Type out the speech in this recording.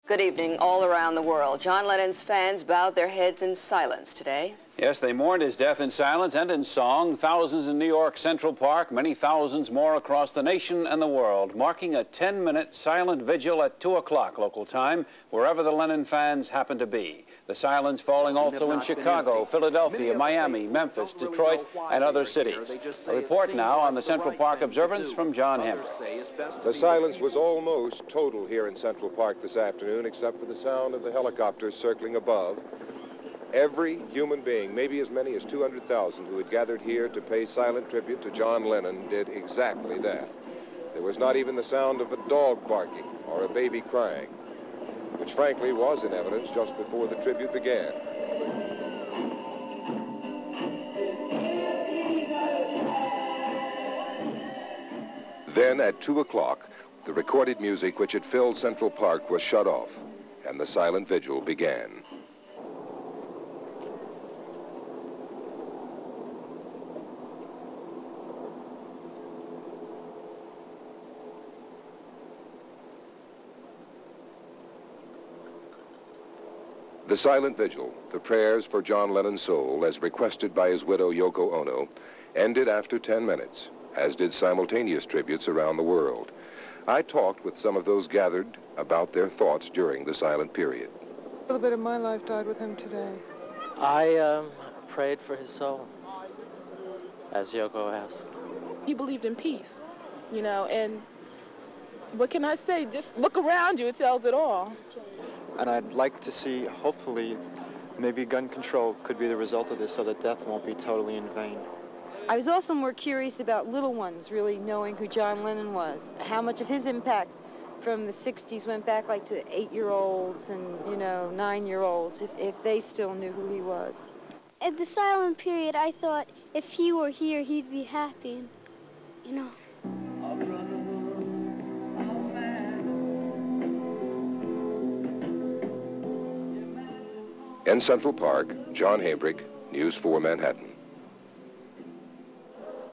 Good evening. All around the world, John Lennon's fans bowed their heads in silence today. Yes, they mourned his death in silence and in song. Thousands in New York Central Park, many thousands more across the nation and the world, marking a 10-minute silent vigil at 2 o'clock local time, wherever the Lennon fans happen to be. The silence falling also in Chicago, Philadelphia, Miami, Memphis, Detroit, and other cities. A report now on the Central Park observance from John Lennon. The silence was almost total here in Central Park this afternoon, except for the sound of the helicopters circling above. Every human being, maybe as many as 200,000 who had gathered here to pay silent tribute to John Lennon, did exactly that. There was not even the sound of a dog barking or a baby crying, which frankly was in evidence just before the tribute began. Then at 2 o'clock, the recorded music which had filled Central Park was shut off, and the silent vigil began. The silent vigil, the prayers for John Lennon's soul, as requested by his widow Yoko Ono, ended after 10 minutes, as did simultaneous tributes around the world. I talked with some of those gathered about their thoughts during the silent period. A little bit of my life died with him today. I prayed for his soul, as Yoko asked. He believed in peace, you know, and what can I say? Just look around you, it tells it all. And I'd like to see, hopefully, maybe gun control could be the result of this so that death won't be totally in vain. I was also more curious about little ones really knowing who John Lennon was, how much of his impact from the 60s went back like to 8-year-olds and, you know, 9-year-olds, if they still knew who he was. At the silent period, I thought if he were here, he'd be happy, you know. In Central Park, John Habrick, News 4 Manhattan.